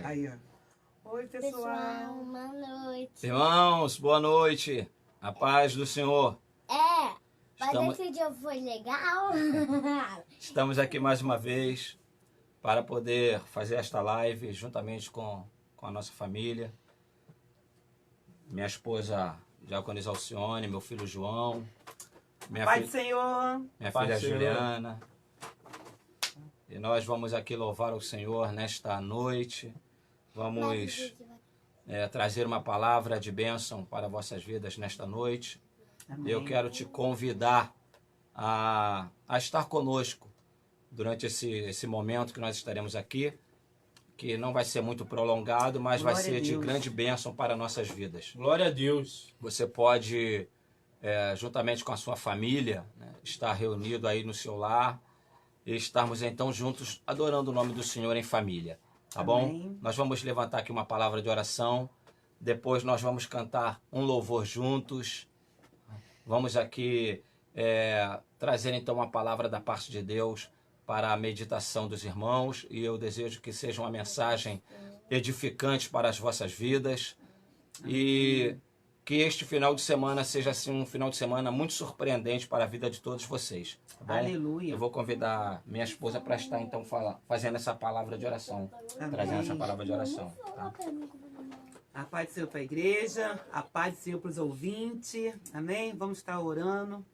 Aí, ó. Oi, pessoal. Boa noite. Irmãos, boa noite. A paz do Senhor. Mas esse dia foi legal. Estamos aqui mais uma vez para poder fazer esta live juntamente com a nossa família. Minha esposa Diaconisa Alcione, meu filho João. Pai do Senhor. Minha filha Juliana. E nós vamos aqui louvar o Senhor nesta noite. Vamos trazer uma palavra de bênção para vossas vidas nesta noite. Amém. Eu quero te convidar a estar conosco durante esse momento que nós estaremos aqui, que não vai ser muito prolongado, mas vai ser de grande bênção para nossas vidas. Glória a Deus. Você pode, juntamente com a sua família, né, estar reunido aí no seu lar e estarmos então juntos adorando o nome do Senhor em família. Tá Amém. Bom? Nós vamos levantar aqui uma palavra de oração, depois nós vamos cantar um louvor juntos. Vamos aqui trazer então uma palavra da parte de Deus para a meditação dos irmãos, e eu desejo que seja uma mensagem edificante para as vossas vidas. Amém. E que este final de semana seja assim um final de semana muito surpreendente para a vida de todos vocês. Tá bom? Aleluia. Eu vou convidar minha esposa para estar então fazendo essa palavra de oração, Amém. trazendo essa palavra de oração. Tá? A paz do Senhor para a igreja, a paz do Senhor para os ouvintes, amém? Vamos estar orando.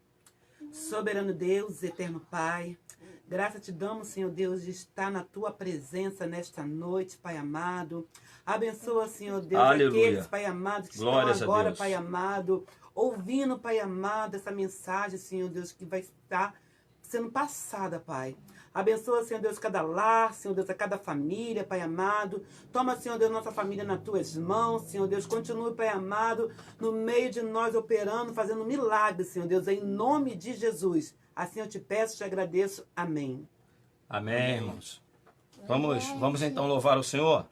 Soberano Deus, eterno Pai, graça te damos, Senhor Deus, de estar na tua presença nesta noite, Pai amado. Abençoa, Senhor Deus, Aleluia. Aqueles, Pai amado, que Glórias estão agora, a Deus. Pai amado, ouvindo, Pai amado, essa mensagem, Senhor Deus, que vai estar sendo passada, Pai. Abençoa, Senhor Deus, cada lar, Senhor Deus, a cada família, Pai amado. Toma, Senhor Deus, nossa família nas tuas mãos, Senhor Deus. Continue, Pai amado, no meio de nós operando, fazendo milagres, Senhor Deus, em nome de Jesus. Assim eu te peço, te agradeço. Amém. Amém, irmãos. Vamos então louvar o Senhor.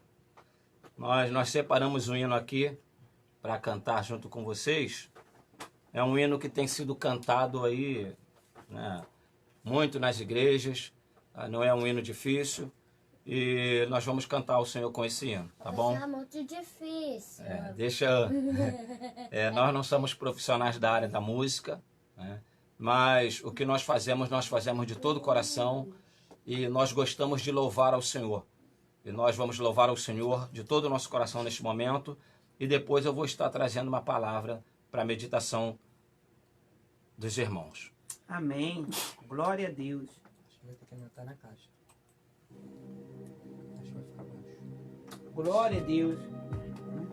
Nós separamos um hino aqui para cantar junto com vocês. É um hino que tem sido cantado aí, né, muito nas igrejas. Não é um hino difícil. E nós vamos cantar ao Senhor com esse hino, tá bom? É muito difícil. Nós não somos profissionais da área da música, né? Mas o que nós fazemos de todo o coração, e nós gostamos de louvar ao Senhor. E nós vamos louvar ao Senhor de todo o nosso coração neste momento, e depois eu vou estar trazendo uma palavra para a meditação dos irmãos. Amém. Glória a Deus. Acho que vai ter que anotar na caixa. Acho que vai ficar baixo. Glória a Deus.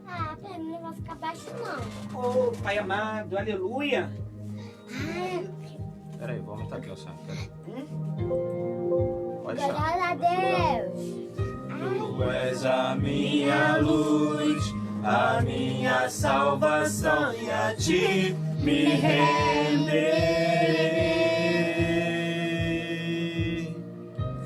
Pra mim não vai ficar baixo, não. Oh, Pai amado, aleluia. Peraí, vou aumentar aqui o som. Pode Glória deixar. a Deus. Tu és a minha luz, a minha salvação, e a ti me renderei.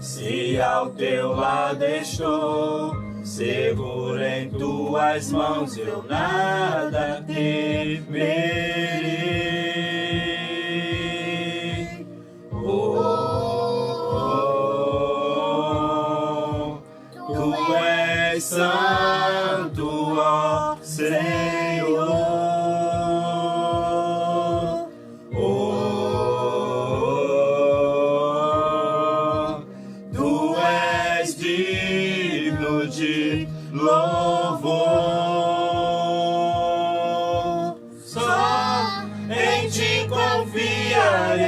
Se ao teu lado estou, seguro em tuas mãos, eu nada temerei. Tu és santo, ó Senhor. Tu és digno de louvor. Só em ti confiarei,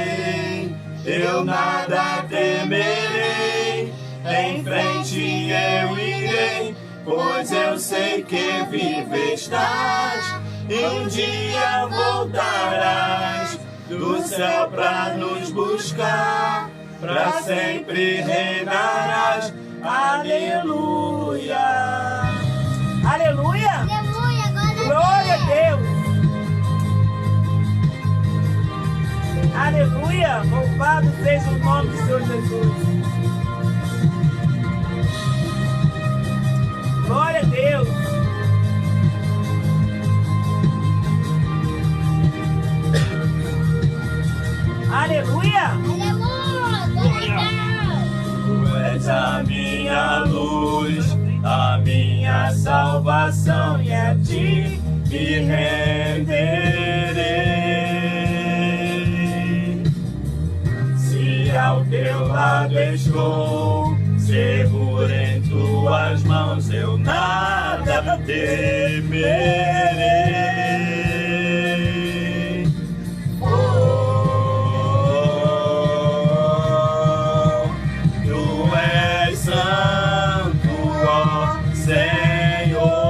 eu nada temerei. Em frente eu irei, pois eu sei que vive estás, e um dia voltarás do céu pra nos buscar, pra sempre reinarás. Aleluia. Aleluia. Aleluia, Glória a Deus. Aleluia. Louvado seja o nome do Senhor Jesus. Glória a Deus. Aleluia. Aleluia, glória a Deus. Tu és a minha luz, a minha minha salvação e a ti me renderei. Se ao teu lado estou, seguro em tuas mãos, eu nada temerei. Oh, tu és santo, ó Senhor.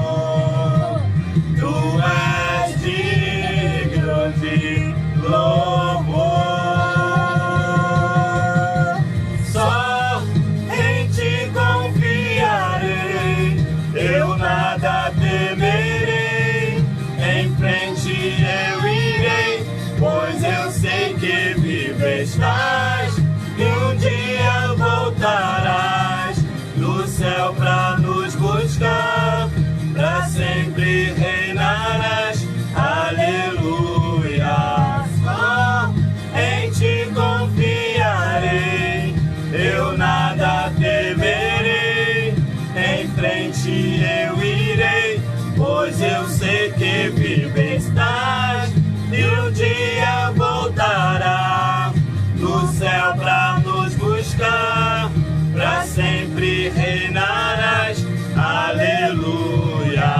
Oh, tu és digno de louvor. Só em ti confiarei, eu nada temerei. Em frente eu irei, pois eu sei que vivo estás, e um dia voltarás no céu pra nos buscar, pra sempre reinarás. Aleluia. Só em ti confiarei, eu nada temerei. Em frente eu irei, pois eu sei que vivo estás, e um dia voltará no céu pra nos buscar, pra sempre reinarás. Aleluia.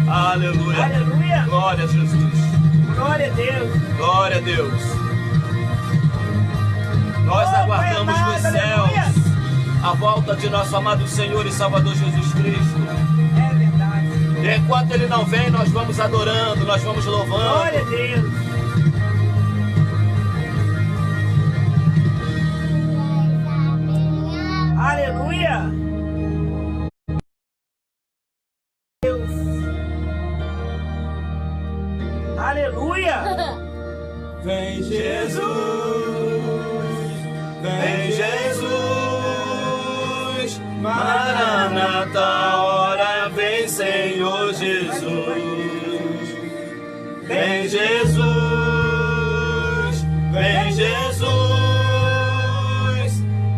Aleluia. Aleluia. Glória a Jesus. Glória a Deus. Glória a Deus. Nós aguardamos Pai nos amado, aleluia. céus a volta de nosso amado Senhor e Salvador Jesus Cristo. É verdade. E enquanto Ele não vem, nós vamos adorando, nós vamos louvando. Glória a Deus. Aleluia. Deus. Aleluia. Vem Jesus, vem Jesus, Maranata, hora vem Senhor Jesus. Vem Jesus, vem Jesus,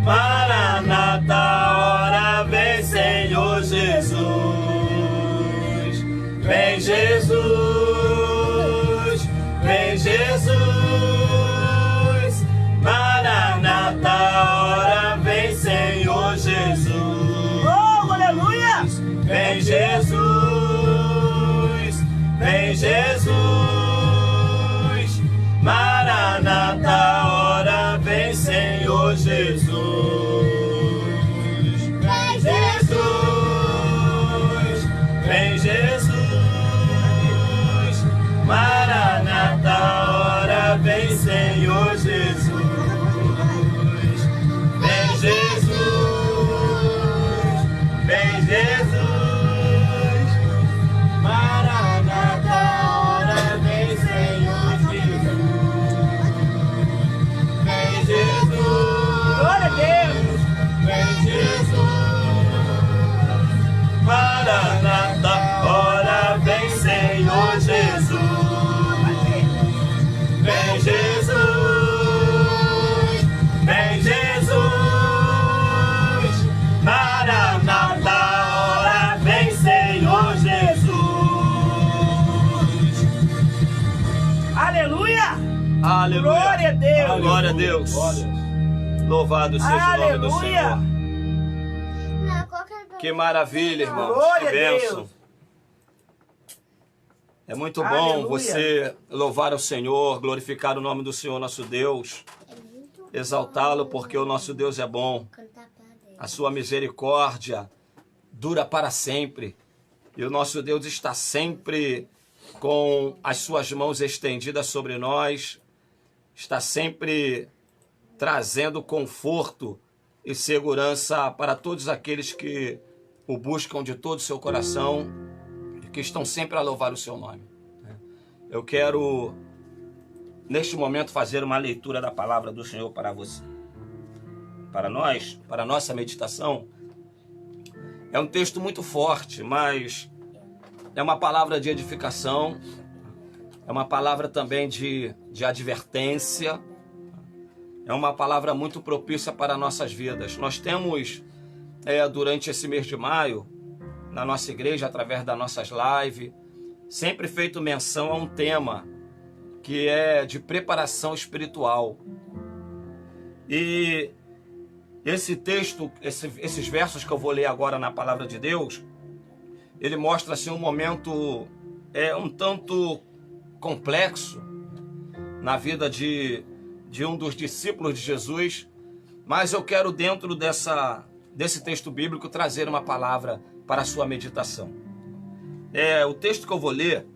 Maranata, hora vem Senhor Jesus. Vem Jesus, vem Jesus, Maranata, hora vem Senhor Jesus. Oh, aleluia. Vem Jesus, vem Jesus, Maranata, hora vem Senhor Jesus. Vem Jesus, vem Jesus, Maranata, hora vem Senhor Jesus. Vem Jesus, vem Jesus, Maranata, hora vem Senhor Jesus. Vem Jesus, Glória a Deus. vem Jesus, Maranata, hora vem Senhor Jesus. Vem Jesus, vem Jesus, Maranata, hora vem Senhor Jesus. Aleluia. Aleluia. Glória a Deus. Glória a Deus. Louvado seja o nome do Aleluia. Senhor. Não, qualquer Que maravilha, irmãos. Glória Que a bênção. Deus. É muito bom Aleluia. você louvar o Senhor, glorificar o nome do Senhor nosso Deus, É muito exaltá-lo porque o nosso Deus é bom. cantar pra Deus. A sua misericórdia dura para sempre. E o nosso Deus está sempre com as suas mãos estendidas sobre nós, está sempre trazendo conforto e segurança para todos aqueles que o buscam de todo o seu coração e que estão sempre a louvar o seu nome. Eu quero, neste momento, fazer uma leitura da palavra do Senhor para você. Para nós, para a nossa meditação, é um texto muito forte, mas é uma palavra de edificação, é uma palavra também de advertência, é uma palavra muito propícia para nossas vidas. Nós temos, durante esse mês de maio, na nossa igreja, através das nossas lives, sempre feito menção a um tema que é de preparação espiritual. E esse texto, esses versos que eu vou ler agora na palavra de Deus, ele mostra assim um momento um tanto complexo na vida de um dos discípulos de Jesus, mas eu quero dentro desse texto bíblico trazer uma palavra para a sua meditação. O texto que eu vou ler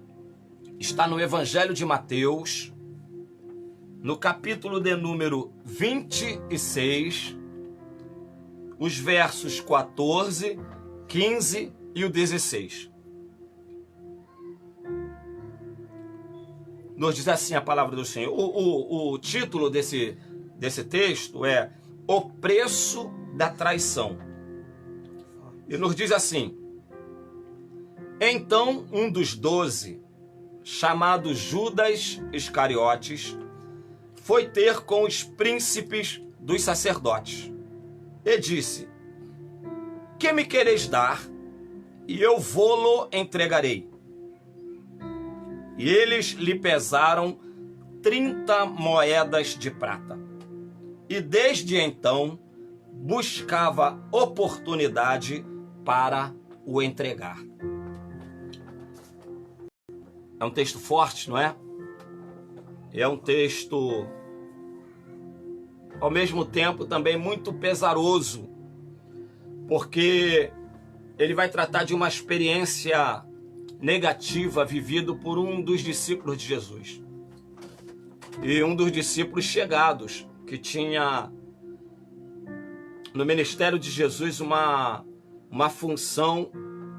está no Evangelho de Mateus, no capítulo de número 26, os versos 14, 15 e o 16. Nos diz assim a palavra do Senhor. O título desse texto é O Preço da Traição. E nos diz assim: Então um dos 12, chamado Judas Iscariotes, foi ter com os príncipes dos sacerdotes e disse: Que me quereis dar? E eu vô-lo entregarei. E eles lhe pesaram 30 moedas de prata. E desde então buscava oportunidade para o entregar. É um texto forte, não é? É um texto, ao mesmo tempo, também muito pesaroso, porque ele vai tratar de uma experiência negativa vivida por um dos discípulos de Jesus. E um dos discípulos chegados, que tinha no ministério de Jesus uma função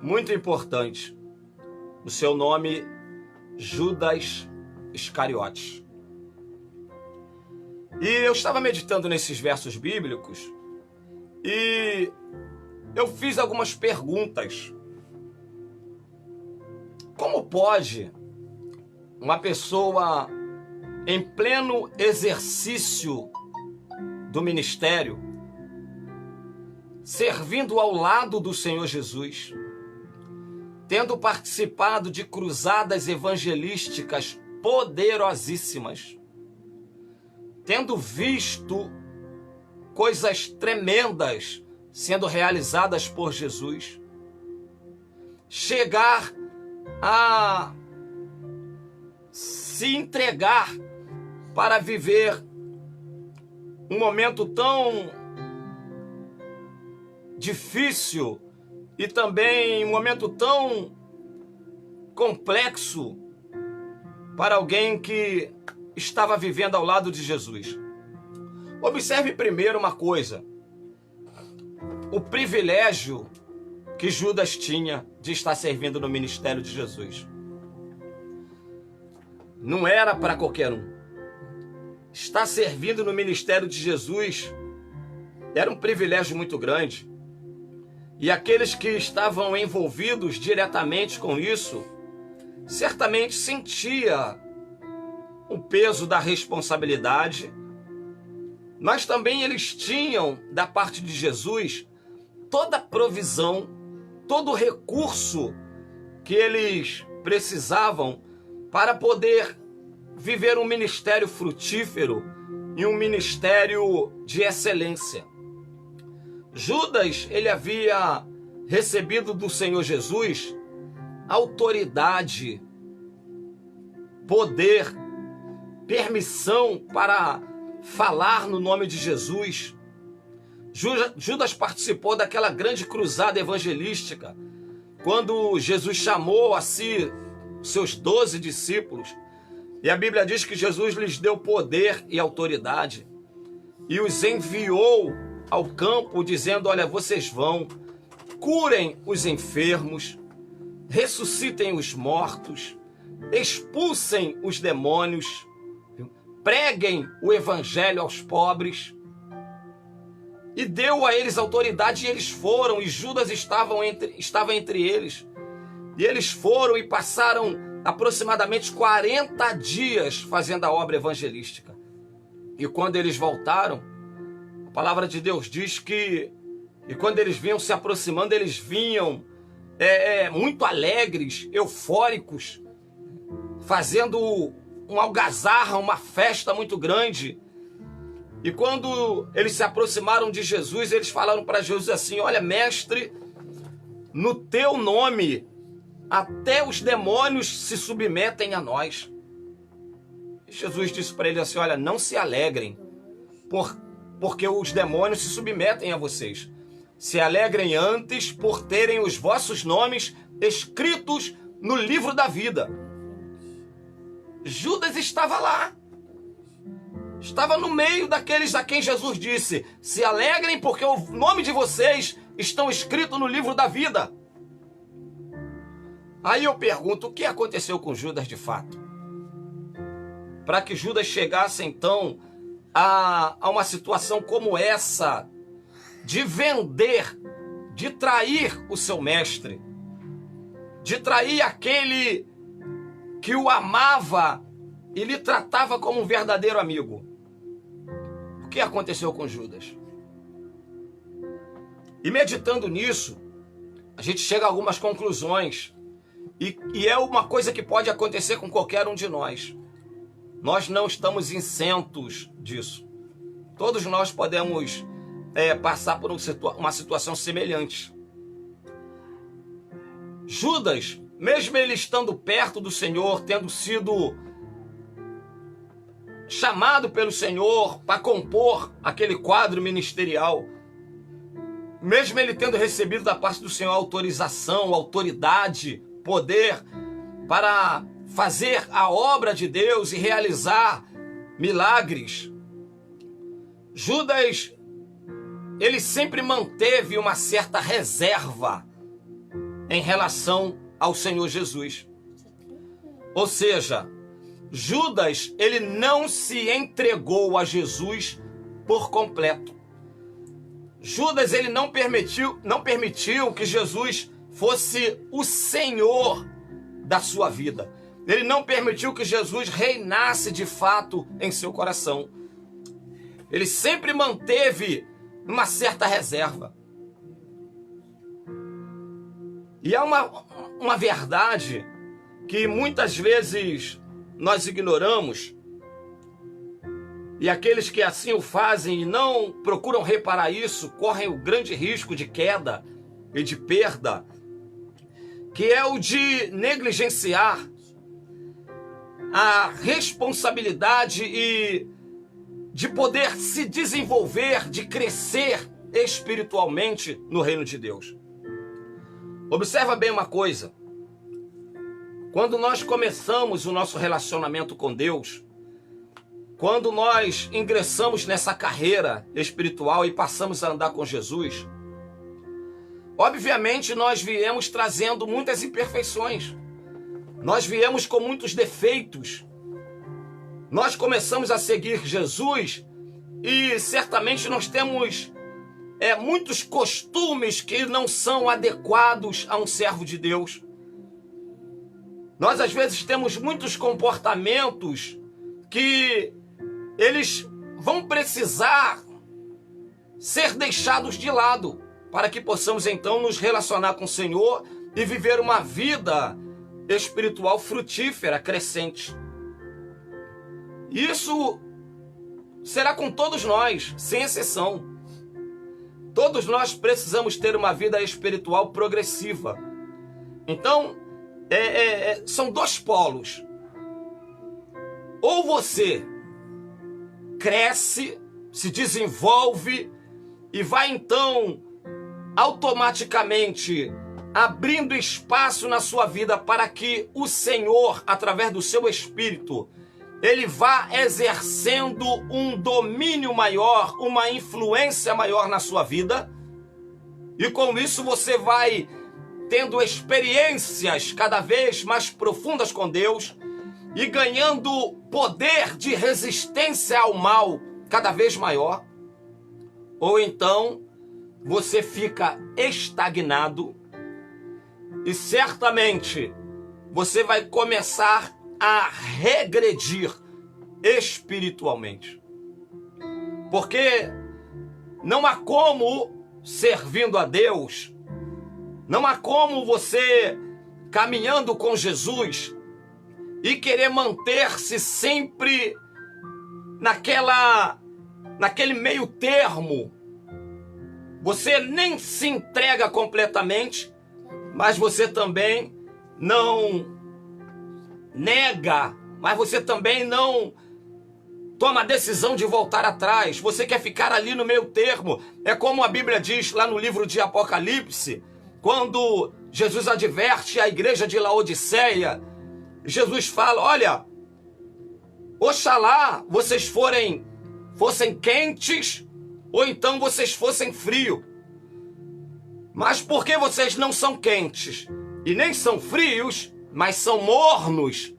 muito importante. O seu nome, Judas Iscariotes. E eu estava meditando nesses versos bíblicos e eu fiz algumas perguntas. Como pode uma pessoa em pleno exercício do ministério, servindo ao lado do Senhor Jesus, tendo participado de cruzadas evangelísticas poderosíssimas, tendo visto coisas tremendas sendo realizadas por Jesus, chegar a se entregar para viver um momento tão difícil e também um momento tão complexo para alguém que estava vivendo ao lado de Jesus. Observe primeiro uma coisa: o privilégio que Judas tinha de estar servindo no ministério de Jesus. Não era para qualquer um. Estar servindo no ministério de Jesus era um privilégio muito grande. E aqueles que estavam envolvidos diretamente com isso, certamente sentia o peso da responsabilidade, mas também eles tinham, da parte de Jesus, toda a provisão, todo o recurso que eles precisavam para poder viver um ministério frutífero e um ministério de excelência. Judas, ele havia recebido do Senhor Jesus autoridade, poder, permissão para falar no nome de Jesus. Judas participou daquela grande cruzada evangelística, quando Jesus chamou a si seus 12 discípulos, e a Bíblia diz que Jesus lhes deu poder e autoridade, e os enviou ao campo, dizendo: olha, vocês vão, curem os enfermos, ressuscitem os mortos, expulsem os demônios, preguem o evangelho aos pobres. E deu a eles autoridade, e eles foram, e Judas estava entre eles. E eles foram e passaram aproximadamente 40 dias fazendo a obra evangelística. E quando eles voltaram, a palavra de Deus diz que, e quando eles vinham se aproximando, eles vinham muito alegres, eufóricos, fazendo uma algazarra, uma festa muito grande. E quando eles se aproximaram de Jesus, eles falaram para Jesus assim: olha, mestre, no teu nome até os demônios se submetem a nós. E Jesus disse para eles assim: olha, não se alegrem, porque os demônios se submetem a vocês. Se alegrem antes por terem os vossos nomes escritos no livro da vida. Judas estava lá. Estava no meio daqueles a quem Jesus disse: se alegrem porque o nome de vocês estão escritos no livro da vida. Aí eu pergunto, o que aconteceu com Judas de fato? Para que Judas chegasse então a uma situação como essa, de vender, de trair o seu mestre, de trair aquele que o amava e lhe tratava como um verdadeiro amigo. O que aconteceu com Judas? E meditando nisso, a gente chega a algumas conclusões. E é uma coisa que pode acontecer com qualquer um de nós. Nós não estamos isentos disso. Todos nós podemos passar por uma situação semelhante. Judas, mesmo ele estando perto do Senhor, tendo sido chamado pelo Senhor para compor aquele quadro ministerial, mesmo ele tendo recebido da parte do Senhor autorização, autoridade, poder para fazer a obra de Deus e realizar milagres, Judas, ele sempre manteve uma certa reserva em relação ao Senhor Jesus. Ou seja, Judas, ele não se entregou a Jesus por completo. Judas, ele não permitiu que Jesus fosse o Senhor da sua vida. Ele não permitiu que Jesus reinasse de fato em seu coração. Ele sempre manteve uma certa reserva. E é uma verdade que muitas vezes nós ignoramos, e aqueles que assim o fazem e não procuram reparar isso, correm o grande risco de queda e de perda, que é o de negligenciar a responsabilidade e de poder se desenvolver, de crescer espiritualmente no reino de Deus. Observa bem uma coisa. Quando nós começamos o nosso relacionamento com Deus, quando nós ingressamos nessa carreira espiritual e passamos a andar com Jesus, obviamente nós viemos trazendo muitas imperfeições. Nós viemos com muitos defeitos. Nós começamos a seguir Jesus e certamente nós temos muitos costumes que não são adequados a um servo de Deus. Nós às vezes temos muitos comportamentos que eles vão precisar ser deixados de lado para que possamos então nos relacionar com o Senhor e viver uma vida espiritual frutífera, crescente. Isso será com todos nós, sem exceção. Todos nós precisamos ter uma vida espiritual progressiva. Então, são dois polos. Ou você cresce, se desenvolve e vai então automaticamente abrindo espaço na sua vida para que o Senhor, através do seu Espírito, ele vá exercendo um domínio maior, uma influência maior na sua vida. E com isso você vai tendo experiências cada vez mais profundas com Deus e ganhando poder de resistência ao mal cada vez maior. Ou então você fica estagnado e certamente você vai começar a regredir espiritualmente. Porque não há como, servindo a Deus, não há como você, caminhando com Jesus, e querer manter-se sempre naquele meio termo. Você nem se entrega completamente, mas você também não nega, mas você também não toma a decisão de voltar atrás. Você quer ficar ali no meio termo. É como a Bíblia diz lá no livro de Apocalipse, quando Jesus adverte a igreja de Laodiceia. Jesus fala, olha, oxalá vocês fossem quentes, ou então vocês fossem frios. Mas porque vocês não são quentes e nem são frios, mas são mornos,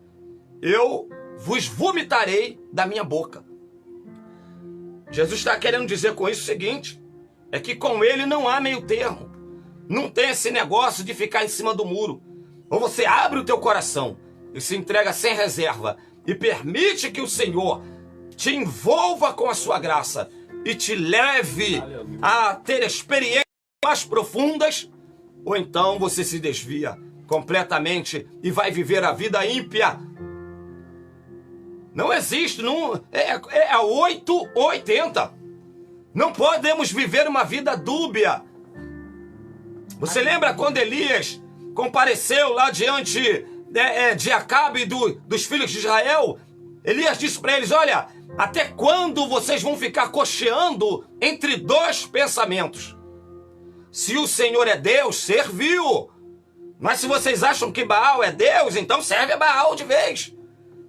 eu vos vomitarei da minha boca. Jesus está querendo dizer com isso o seguinte, é que com ele não há meio termo. Não tem esse negócio de ficar em cima do muro. Ou você abre o teu coração e se entrega sem reserva e permite que o Senhor te envolva com a sua graça e te leve a ter experiências mais profundas, ou então você se desvia completamente e vai viver a vida ímpia. Não existe, não, é 8 ou 80. Não podemos viver uma vida dúbia. Você lembra quando Elias compareceu lá diante de Acabe e dos filhos de Israel? Elias disse para eles, olha, até quando vocês vão ficar cocheando entre dois pensamentos? Se o Senhor é Deus, serviu. Mas se vocês acham que Baal é Deus, então serve a Baal de vez.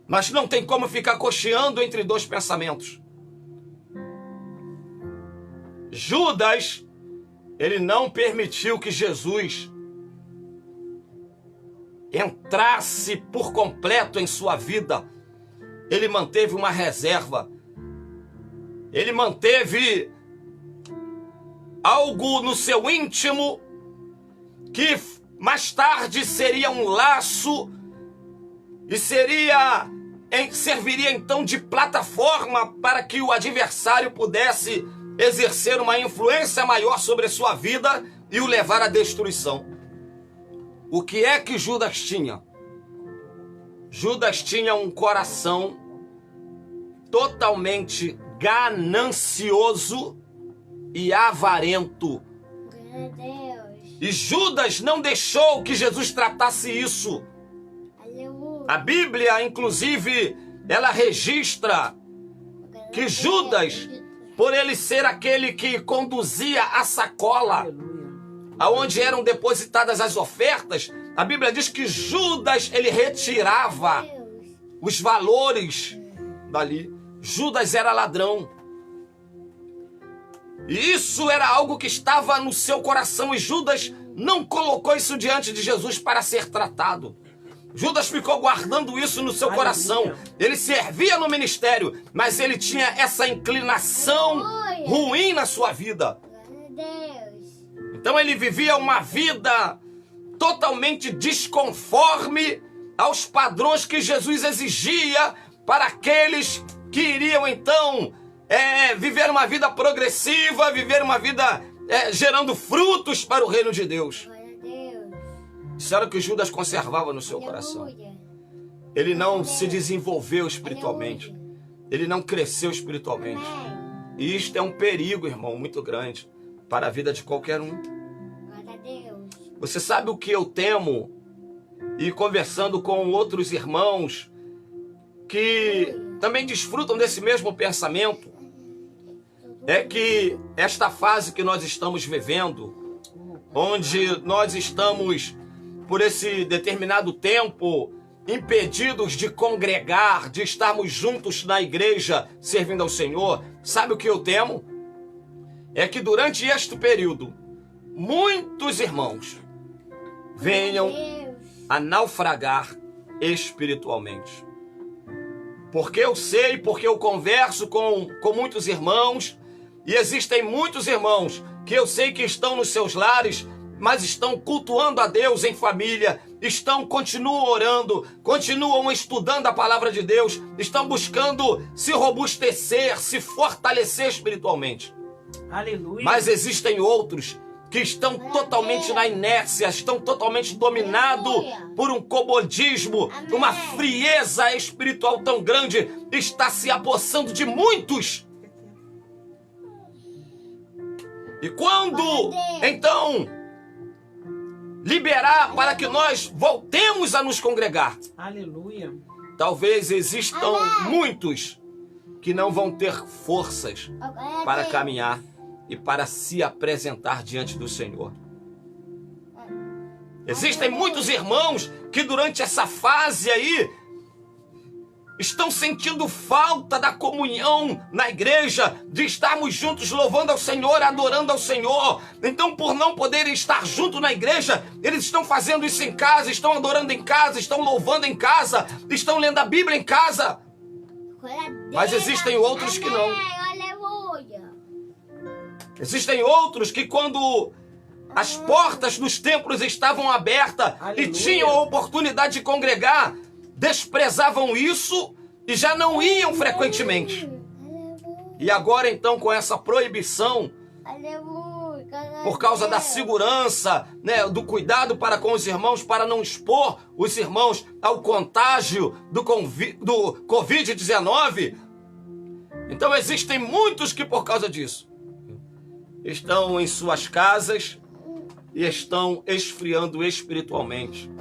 Mas não tem como ficar cocheando entre dois pensamentos. Judas, ele não permitiu que Jesus entrasse por completo em sua vida. Ele manteve uma reserva. Ele manteve algo no seu íntimo que mais tarde seria um laço e serviria então de plataforma para que o adversário pudesse exercer uma influência maior sobre a sua vida e o levar à destruição. O que é que Judas tinha? Judas tinha um coração totalmente ganancioso e avarento. E Judas não deixou que Jesus tratasse isso. A Bíblia, inclusive, ela registra que Judas, por ele ser aquele que conduzia a sacola, aonde eram depositadas as ofertas, a Bíblia diz que Judas, ele retirava os valores dali. Judas era ladrão. E isso era algo que estava no seu coração, e Judas não colocou isso diante de Jesus para ser tratado. Judas ficou guardando isso no seu coração. Ele servia no ministério, mas ele tinha essa inclinação ruim na sua vida. Então ele vivia uma vida totalmente desconforme aos padrões que Jesus exigia para aqueles que iriam então viver uma vida progressiva, viver uma vida gerando frutos para o reino de Deus. Isso era o que Judas conservava no seu coração. Ele não se desenvolveu espiritualmente. Ele não cresceu espiritualmente. E isto é um perigo, irmão, muito grande para a vida de qualquer um. Você sabe o que eu temo? E conversando com outros irmãos que também desfrutam desse mesmo pensamento, é que esta fase que nós estamos vivendo, onde nós estamos, por esse determinado tempo, impedidos de congregar, de estarmos juntos na igreja, servindo ao Senhor, sabe o que eu temo? É que durante este período, muitos irmãos venham a naufragar espiritualmente. Porque eu sei, porque eu converso com muitos irmãos, e existem muitos irmãos que eu sei que estão nos seus lares, mas estão cultuando a Deus em família, continuam orando, continuam estudando a palavra de Deus, estão buscando se robustecer, se fortalecer espiritualmente. Aleluia. Mas existem outros que estão totalmente na inércia, estão totalmente dominados por um comodismo, uma frieza espiritual tão grande, está se apossando de muitos. E quando, então, liberar para que nós voltemos a nos congregar, Aleluia. talvez existam muitos que não vão ter forças para caminhar e para se apresentar diante do Senhor. Existem muitos irmãos que durante essa fase aí estão sentindo falta da comunhão na igreja, de estarmos juntos louvando ao Senhor, adorando ao Senhor. Então, por não poderem estar juntos na igreja, eles estão fazendo isso em casa, estão adorando em casa, estão louvando em casa, estão lendo a Bíblia em casa. Mas existem outros que não. Existem outros que quando as portas dos templos estavam abertas e tinham a oportunidade de congregar, desprezavam isso e já não iam frequentemente. E agora então com essa proibição, por causa da segurança, né, do cuidado para com os irmãos, para não expor os irmãos ao contágio do Covid-19, então existem muitos que por causa disso estão em suas casas e estão esfriando espiritualmente.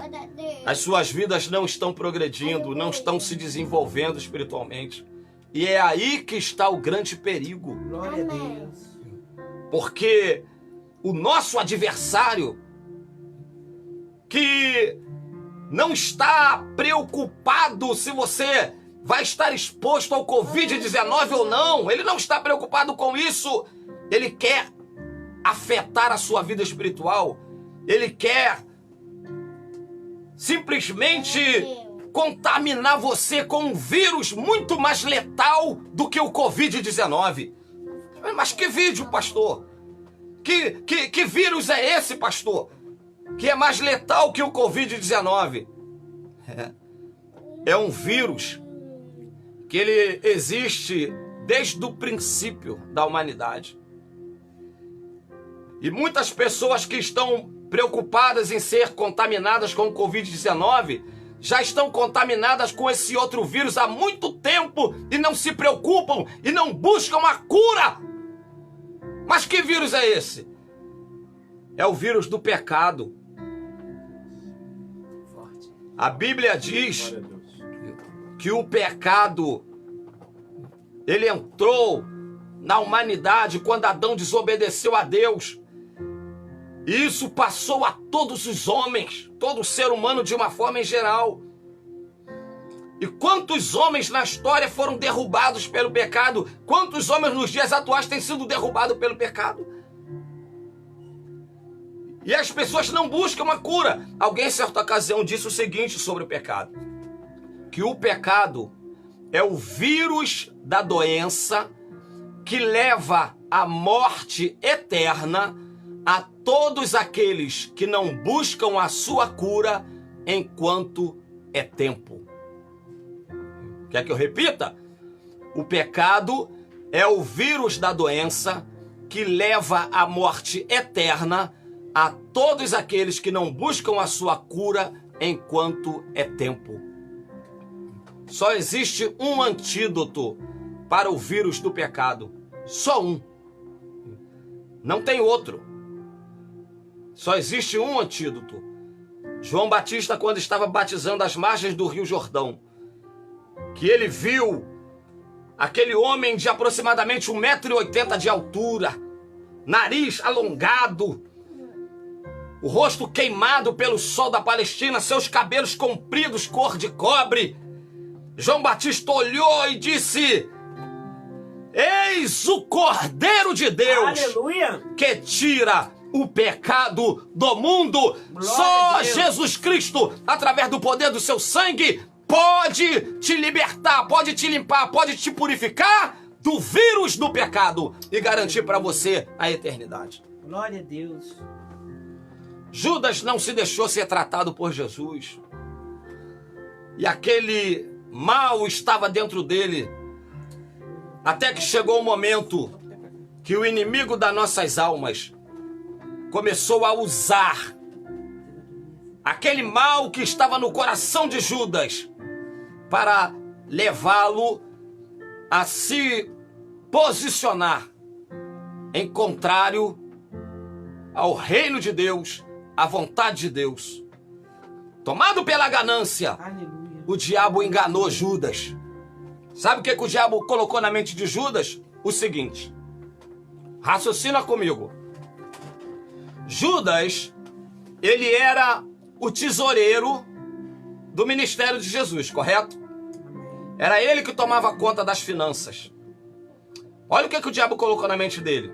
As suas vidas não estão progredindo, não estão se desenvolvendo espiritualmente. E é aí que está o grande perigo. Glória a Deus. Porque o nosso adversário, que não está preocupado se você vai estar exposto ao Covid-19 ou não, ele não está preocupado com isso. Ele quer afetar a sua vida espiritual. Ele quer simplesmente contaminar você com um vírus muito mais letal do que o Covid-19. Mas que vídeo, pastor? Que vírus é esse, pastor? Que é mais letal que o Covid-19? É um vírus que ele existe desde o princípio da humanidade. E muitas pessoas que estão preocupadas em ser contaminadas com o Covid-19 já estão contaminadas com esse outro vírus há muito tempo e não se preocupam e não buscam a cura. Mas que vírus é esse? É o vírus do pecado. A Bíblia diz que o pecado, ele entrou na humanidade quando Adão desobedeceu a Deus. E isso passou a todos os homens, todo ser humano de uma forma em geral. E quantos homens na história foram derrubados pelo pecado? Quantos homens nos dias atuais têm sido derrubados pelo pecado? E as pessoas não buscam uma cura. Alguém, em certa ocasião, disse o seguinte sobre o pecado: que o pecado é o vírus da doença que leva à morte eterna a todos aqueles que não buscam a sua cura enquanto é tempo. Quer que eu repita? O pecado é o vírus da doença que leva à morte eterna a todos aqueles que não buscam a sua cura enquanto é tempo. Só existe um antídoto para o vírus do pecado. Só um. Não tem outro. Só existe um antídoto. João Batista, quando estava batizando às margens do Rio Jordão, que ele viu aquele homem de aproximadamente 1,80 m de altura, nariz alongado, o rosto queimado pelo sol da Palestina, seus cabelos compridos cor de cobre. João Batista olhou e disse: eis o Cordeiro de Deus, aleluia, que tira o pecado do mundo. Só Jesus Cristo, através do poder do seu sangue, pode te libertar, pode te limpar, pode te purificar do vírus do pecado e garantir para você a eternidade. Glória a Deus. Judas não se deixou ser tratado por Jesus. E aquele mal estava dentro dele. Até que chegou o momento que o inimigo das nossas almas começou a usar aquele mal que estava no coração de Judas para levá-lo a se posicionar em contrário ao reino de Deus, à vontade de Deus. Tomado pela ganância, Aleluia. o diabo enganou Judas. Sabe o que o diabo colocou na mente de Judas? O seguinte, raciocina comigo. Judas, ele era o tesoureiro do ministério de Jesus, correto? Era ele que tomava conta das finanças. Olha o que o diabo colocou na mente dele.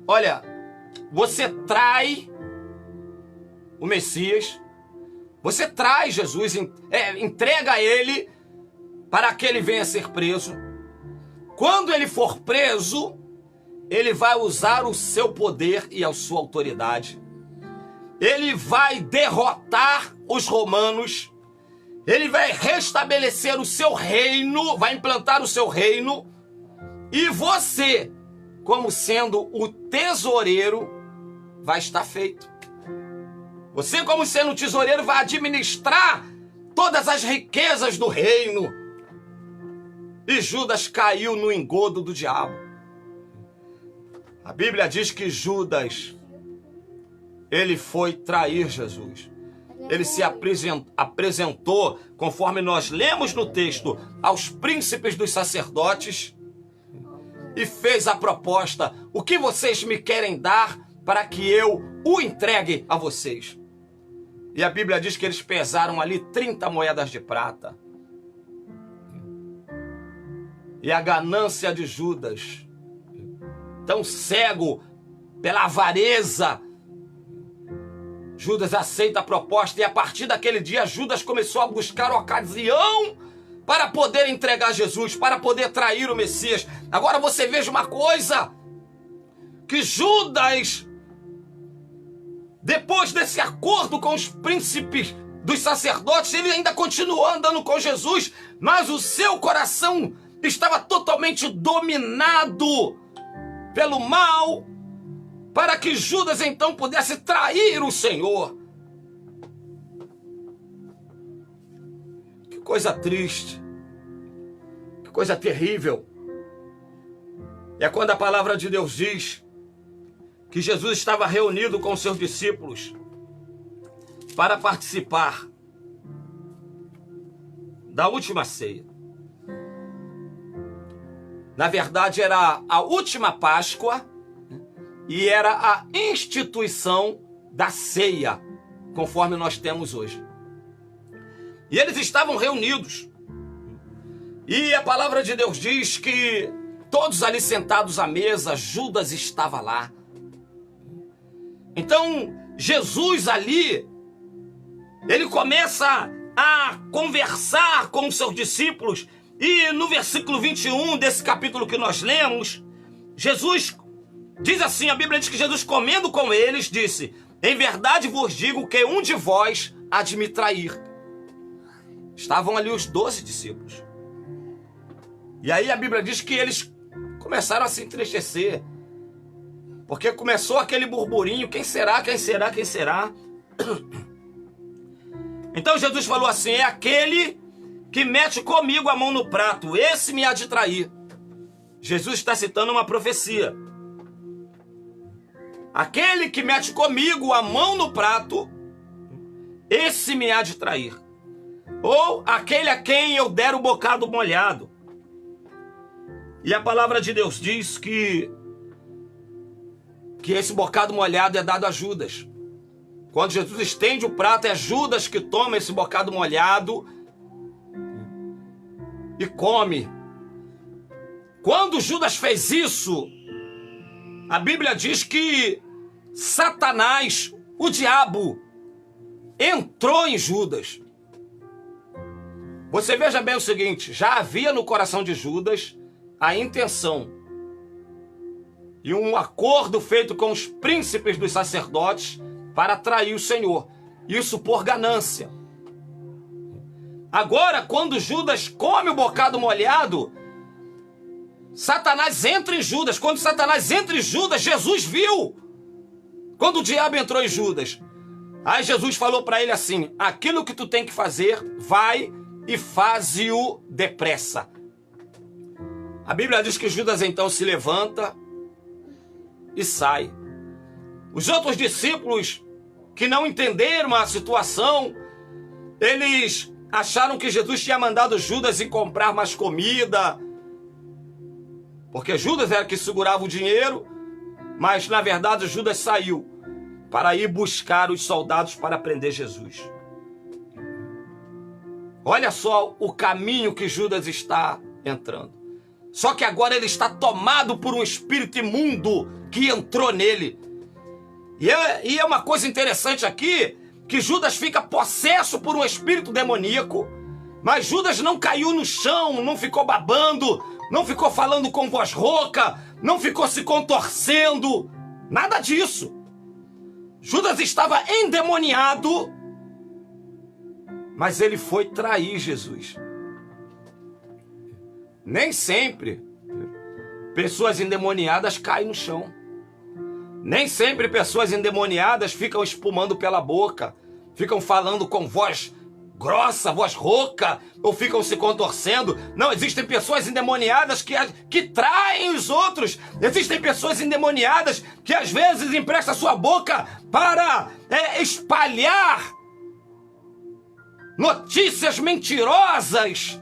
Olha, você trai o Messias, você trai Jesus, entrega ele para que ele venha ser preso. Quando ele for preso, ele vai usar o seu poder e a sua autoridade. Ele vai derrotar os romanos. Ele vai restabelecer o seu reino, vai implantar o seu reino. E você, como sendo o tesoureiro, vai estar feito. Você, como sendo o tesoureiro, vai administrar todas as riquezas do reino. E Judas caiu no engodo do diabo. A Bíblia diz que Judas, ele foi trair Jesus. Ele se apresentou, conforme nós lemos no texto, aos príncipes dos sacerdotes e fez a proposta: o que vocês me querem dar para que eu o entregue a vocês? E a Bíblia diz que eles pesaram ali 30 moedas de prata. E a ganância de Judas, tão cego pela avareza, Judas aceita a proposta e a partir daquele dia Judas começou a buscar ocasião para poder entregar Jesus, para poder trair o Messias. Agora você veja uma coisa, que Judas, depois desse acordo com os príncipes dos sacerdotes, ele ainda continuou andando com Jesus, mas o seu coração estava totalmente dominado pelo mal, para que Judas então pudesse trair o Senhor. Que coisa triste, que coisa terrível. É quando a palavra de Deus diz que Jesus estava reunido com seus discípulos para participar da última ceia. Na verdade, era a última Páscoa e era a instituição da ceia, conforme nós temos hoje. E eles estavam reunidos. E a palavra de Deus diz que todos ali sentados à mesa, Judas estava lá. Então, Jesus ali, ele começa a conversar com os seus discípulos. E no versículo 21 desse capítulo que nós lemos, Jesus diz assim, a Bíblia diz que Jesus, comendo com eles, disse: em verdade vos digo que um de vós há de me trair. Estavam ali os 12 discípulos. E aí a Bíblia diz que eles começaram a se entristecer, porque começou aquele burburinho: quem será, quem será, quem será? Então Jesus falou assim: é aquele que mete comigo a mão no prato, esse me há de trair. Jesus está citando uma profecia. Aquele que mete comigo a mão no prato, esse me há de trair. Ou aquele a quem eu der o bocado molhado. E a palavra de Deus diz que esse bocado molhado é dado a Judas. Quando Jesus estende o prato, é Judas que toma esse bocado molhado e come. Quando Judas fez isso, a Bíblia diz que Satanás, o diabo, entrou em Judas. Você veja bem o seguinte: já havia no coração de Judas a intenção e um acordo feito com os príncipes dos sacerdotes para trair o Senhor. Isso por ganância. Agora, quando Judas come o bocado molhado, Satanás entra em Judas. Quando Satanás entra em Judas, Jesus viu. Quando o diabo entrou em Judas, aí Jesus falou para ele assim: aquilo que tu tem que fazer, vai e faze-o depressa. A Bíblia diz que Judas então se levanta e sai. Os outros discípulos que não entenderam a situação, eles acharam que Jesus tinha mandado Judas ir comprar mais comida, porque Judas era que segurava o dinheiro, mas na verdade Judas saiu para ir buscar os soldados para prender Jesus. Olha só o caminho que Judas está entrando. Só que agora ele está tomado por um espírito imundo que entrou nele. E é uma coisa interessante aqui, que Judas fica possesso por um espírito demoníaco, mas Judas não caiu no chão, não ficou babando, não ficou falando com voz rouca, não ficou se contorcendo, nada disso. Judas estava endemoniado, mas ele foi trair Jesus. Nem sempre pessoas endemoniadas caem no chão. Nem sempre pessoas endemoniadas ficam espumando pela boca, ficam falando com voz grossa, voz rouca, ou ficam se contorcendo. Não, existem pessoas endemoniadas que traem os outros. Existem pessoas endemoniadas que às vezes emprestam sua boca para espalhar notícias mentirosas.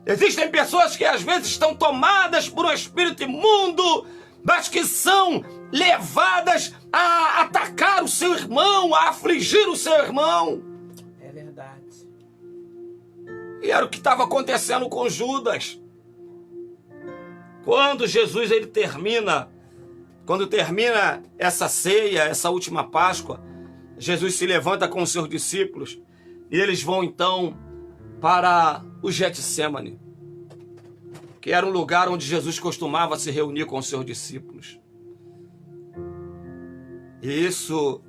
Existem pessoas que às vezes estão tomadas por um espírito imundo, mas que são levadas a atacar o seu irmão, a afligir o seu irmão. É verdade. E era o que estava acontecendo com Judas. Quando Jesus quando termina essa ceia, essa última Páscoa, Jesus se levanta com os seus discípulos e eles vão então para o Getsêmani, que era um lugar onde Jesus costumava se reunir com os seus discípulos. E isso,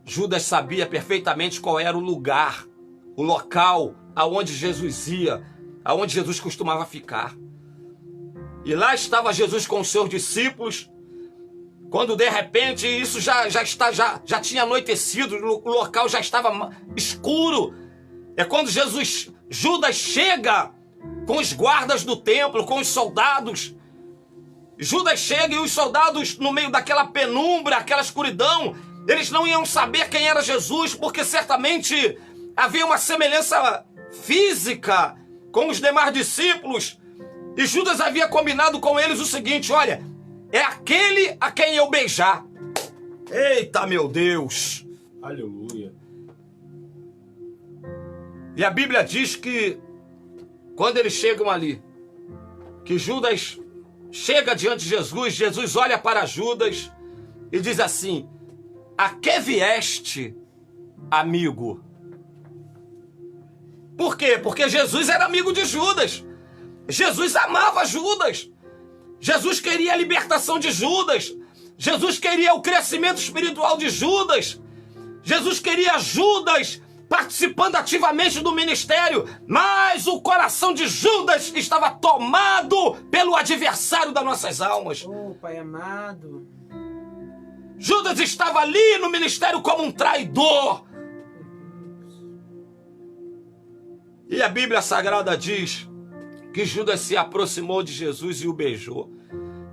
Judas sabia perfeitamente qual era o lugar, o local aonde Jesus ia, aonde Jesus costumava ficar. E lá estava Jesus com os seus discípulos, quando de repente isso já tinha anoitecido, o local já estava escuro. É quando Judas chega com os guardas do templo, com os soldados. Judas chega e os soldados, no meio daquela penumbra, aquela escuridão, eles não iam saber quem era Jesus, porque certamente havia uma semelhança física com os demais discípulos. E Judas havia combinado com eles o seguinte: olha, é aquele a quem eu beijar. Eita, meu Deus! Aleluia. E a Bíblia diz que quando eles chegam ali, que Judas chega diante de Jesus, Jesus olha para Judas e diz assim: a que vieste, amigo? Por quê? Porque Jesus era amigo de Judas. Jesus amava Judas. Jesus queria a libertação de Judas. Jesus queria o crescimento espiritual de Judas. Jesus queria Judas participando ativamente do ministério, mas o coração de Judas estava tomado pelo adversário das nossas almas. Oh, Pai amado. Judas estava ali no ministério como um traidor. E a Bíblia Sagrada diz que Judas se aproximou de Jesus e o beijou.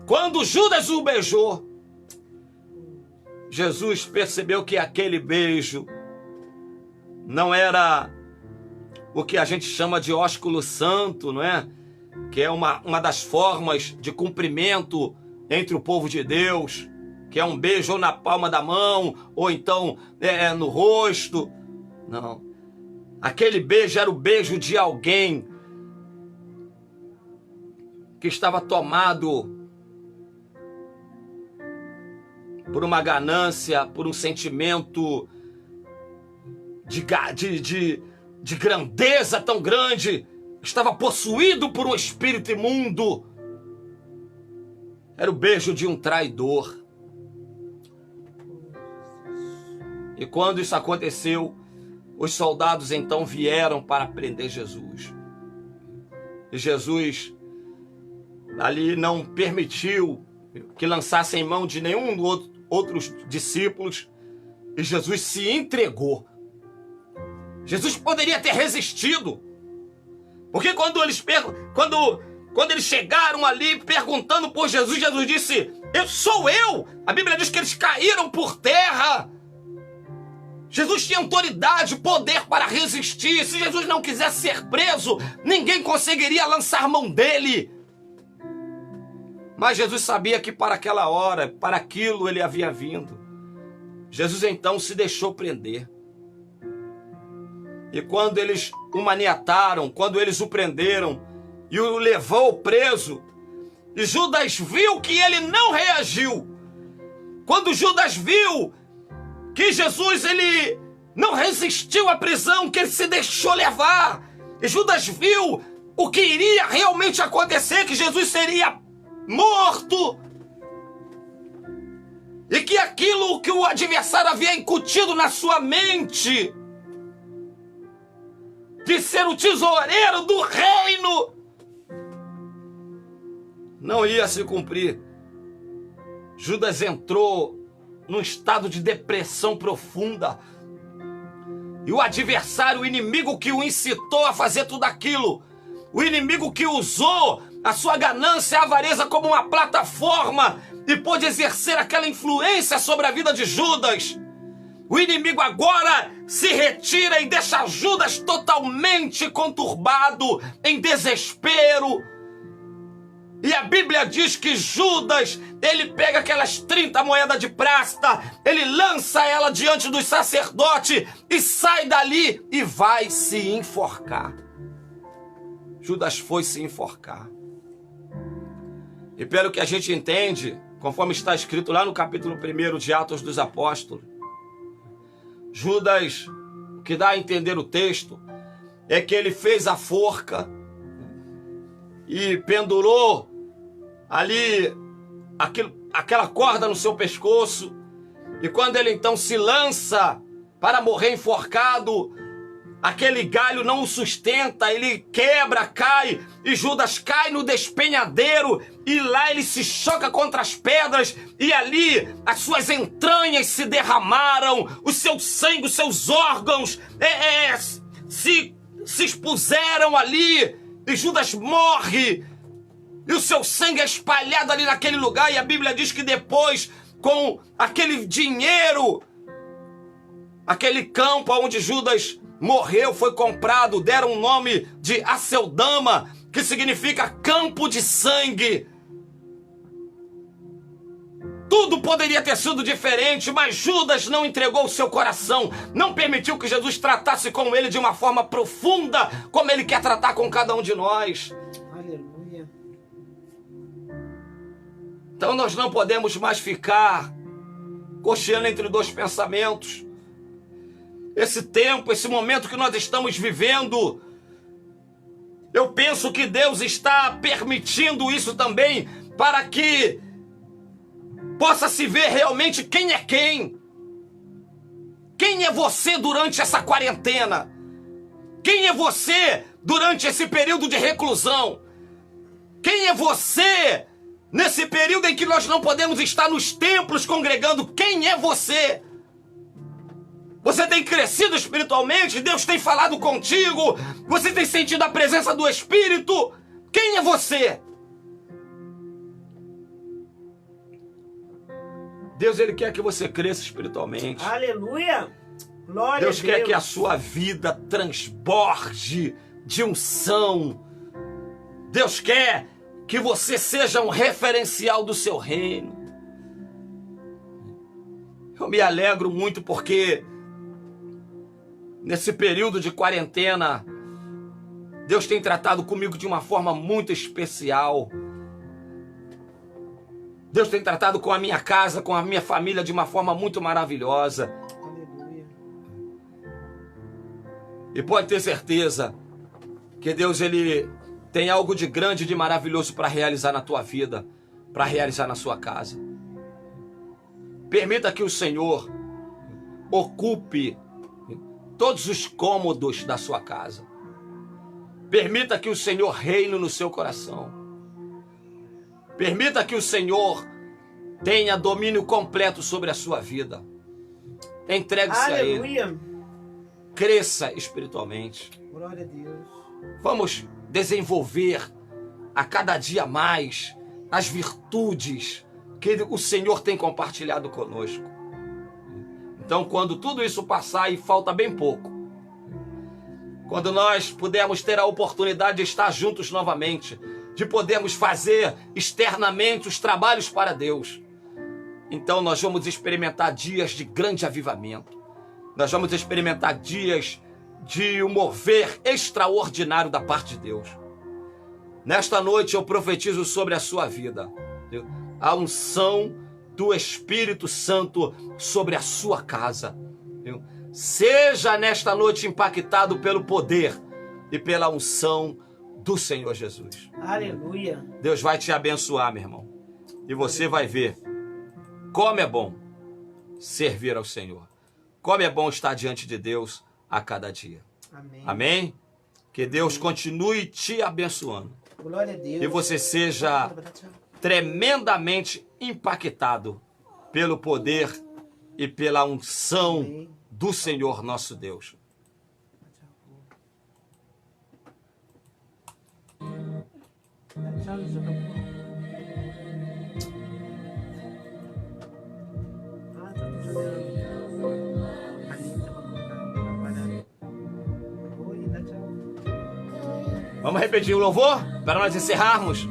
Quando Judas o beijou, Jesus percebeu que aquele beijo não era o que a gente chama de ósculo santo, não é? Que é uma das formas de cumprimento entre o povo de Deus, que é um beijo ou na palma da mão, ou então no rosto. Não. Aquele beijo era o beijo de alguém que estava tomado por uma ganância, por um sentimento de grandeza tão grande, estava possuído por um espírito imundo. Era o beijo de um traidor. E quando isso aconteceu, os soldados então vieram para prender Jesus. E Jesus ali não permitiu que lançassem mão de nenhum outros discípulos. E Jesus se entregou. Jesus poderia ter resistido. Porque quando eles chegaram ali perguntando por Jesus, Jesus disse: sou eu. A Bíblia diz que eles caíram por terra. Jesus tinha autoridade, poder para resistir. Se Jesus não quisesse ser preso, ninguém conseguiria lançar mão dele. Mas Jesus sabia que para aquela hora, para aquilo ele havia vindo. Jesus então se deixou prender. E quando eles o maniataram, quando eles o prenderam e o levou preso, e Judas viu que ele não reagiu. Quando Judas viu que Jesus ele não resistiu à prisão, que ele se deixou levar, e Judas viu o que iria realmente acontecer, que Jesus seria morto, e que aquilo que o adversário havia incutido na sua mente, de ser o tesoureiro do reino, não ia se cumprir. Judas entrou num estado de depressão profunda. E o adversário, o inimigo que o incitou a fazer tudo aquilo, o inimigo que usou a sua ganância e a avareza como uma plataforma e pôde exercer aquela influência sobre a vida de Judas, o inimigo agora se retira e deixa Judas totalmente conturbado, em desespero. E a Bíblia diz que Judas, ele pega aquelas 30 moedas de prata, ele lança ela diante dos sacerdotes e sai dali e vai se enforcar. Judas foi se enforcar. E pelo que a gente entende, conforme está escrito lá no capítulo 1 de Atos dos Apóstolos, Judas, o que dá a entender o texto, é que ele fez a forca e pendurou ali aquela corda no seu pescoço, e quando ele então se lança para morrer enforcado, aquele galho não o sustenta, ele quebra, cai, e Judas cai no despenhadeiro, e lá ele se choca contra as pedras, e ali as suas entranhas se derramaram, o seu sangue, os seus órgãos se expuseram ali, e Judas morre, e o seu sangue é espalhado ali naquele lugar, e a Bíblia diz que depois, com aquele dinheiro, aquele campo onde Judas morreu, foi comprado, deram o nome de Aceldama, que significa campo de sangue. Tudo poderia ter sido diferente, mas Judas não entregou o seu coração, não permitiu que Jesus tratasse com ele de uma forma profunda, como ele quer tratar com cada um de nós. Aleluia. Então nós não podemos mais ficar cocheando entre dois pensamentos. Esse tempo, esse momento que nós estamos vivendo, eu penso que Deus está permitindo isso também para que possa se ver realmente quem é quem. Quem é você durante essa quarentena? Quem é você durante esse período de reclusão? Quem é você nesse período em que nós não podemos estar nos templos congregando? Quem é você? Você tem crescido espiritualmente? Deus tem falado contigo? Você tem sentido a presença do Espírito? Quem é você? Deus, Ele quer que você cresça espiritualmente. Aleluia. Glória Deus a Deus. quer que a sua vida transborde de unção. Deus quer que você seja um referencial do seu reino. Eu me alegro muito porque nesse período de quarentena, Deus tem tratado comigo de uma forma muito especial. Deus tem tratado com a minha casa, com a minha família de uma forma muito maravilhosa. Aleluia. E pode ter certeza que Deus, Ele tem algo de grande e de maravilhoso para realizar na tua vida, para realizar na sua casa. Permita que o Senhor ocupe todos os cômodos da sua casa. Permita que o Senhor reine no seu coração. Permita que o Senhor tenha domínio completo sobre a sua vida. Entregue-se a Ele. Aleluia. Cresça espiritualmente. Glória a Deus. Vamos desenvolver a cada dia mais as virtudes que o Senhor tem compartilhado conosco. Então, quando tudo isso passar, e falta bem pouco, quando nós pudermos ter a oportunidade de estar juntos novamente, de podermos fazer externamente os trabalhos para Deus, então nós vamos experimentar dias de grande avivamento. Nós vamos experimentar dias de um mover extraordinário da parte de Deus. Nesta noite eu profetizo sobre a sua vida a unção do Espírito Santo sobre a sua casa. Seja nesta noite impactado pelo poder e pela unção do Senhor Jesus. Aleluia. Deus vai te abençoar, meu irmão. E você vai ver como é bom servir ao Senhor. Como é bom estar diante de Deus a cada dia. Amém. Amém? Que Deus continue te abençoando. Glória a Deus. E você seja tremendamente impactado pelo poder e pela unção Amém. do Senhor nosso Deus. Vamos repetir o louvor para nós encerrarmos?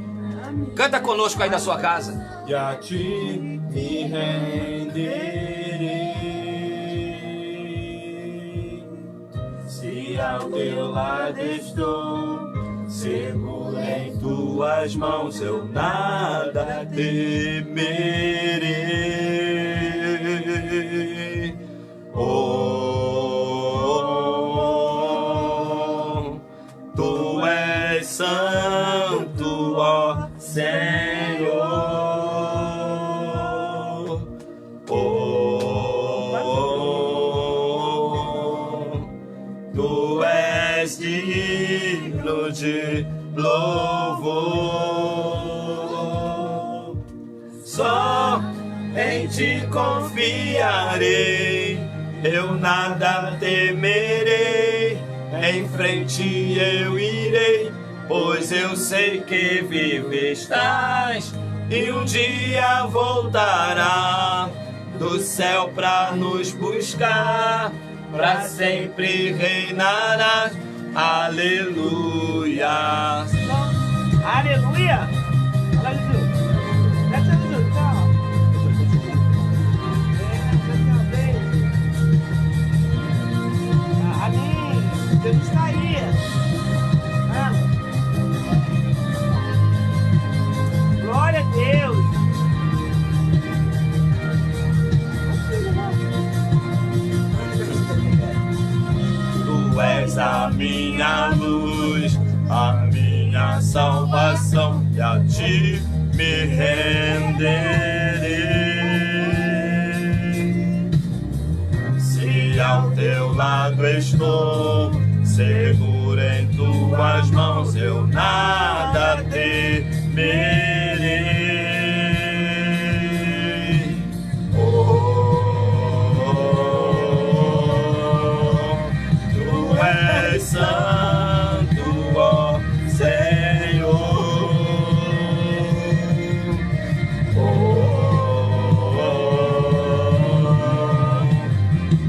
Canta conosco aí da sua casa. E a ti me renderei, se ao teu lado estou, seguro em tuas mãos, eu nada temerei. Oh, tu és santo, ó Senhor. Oh, tu és digno de louvor. Só em ti confiarei, eu nada temerei. Em frente eu irei, pois eu sei que vivo estás, e um dia voltará do céu pra nos buscar, pra sempre reinarás. Aleluia. Aleluia. Olha Jesus. Deixa Jesus. Tchau. Amém. Jesus está aí. Glória a Deus. Tu és a minha luz, a minha salvação, e a ti me renderei. Se ao teu lado estou, seguro em tuas mãos, eu nada temerei. Tu és santo, ó Senhor.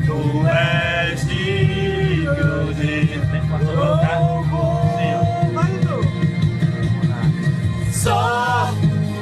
Tu és digno de só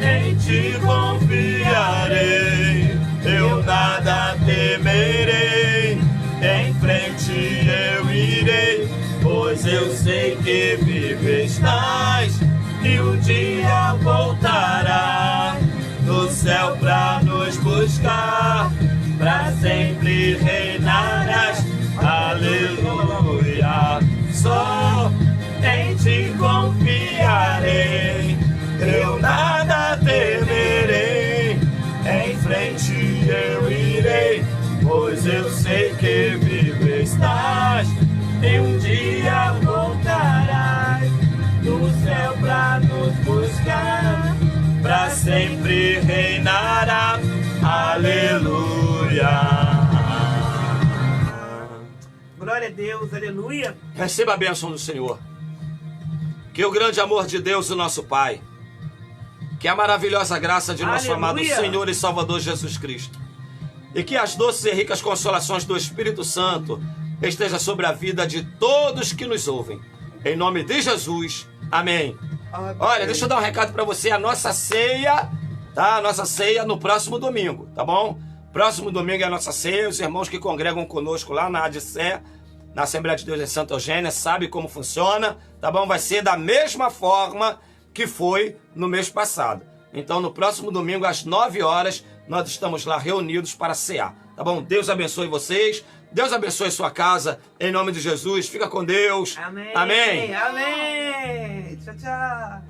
em ti confiarei, eu nada temerei. Em frente eu irei, pois eu sei que vivo estás, e um dia voltará do céu pra nos buscar, pra sempre reinarás. Aleluia. Só em ti confiarei, eu nada temerei. Em frente eu irei, pois eu sei sempre reinará. Aleluia. Glória a Deus, aleluia. Receba a bênção do Senhor. Que o grande amor de Deus, o nosso Pai, que a maravilhosa graça de nosso amado Senhor e Salvador Jesus Cristo, e que as doces e ricas consolações do Espírito Santo esteja sobre a vida de todos que nos ouvem. Em nome de Jesus. Amém. Amém. Olha, deixa eu dar um recado para você. A nossa ceia, tá? A nossa ceia no próximo domingo, tá bom? Próximo domingo é a nossa ceia. Os irmãos que congregam conosco lá na ADCE, na Assembleia de Deus em Santa Eugênia, sabe como funciona, tá bom? Vai ser da mesma forma que foi no mês passado. Então, no próximo domingo, às 9 horas, nós estamos lá reunidos para cear, tá bom? Deus abençoe vocês, Deus abençoe sua casa, em nome de Jesus. Fica com Deus. Amém. Amém. Amém. Tchau, tchau.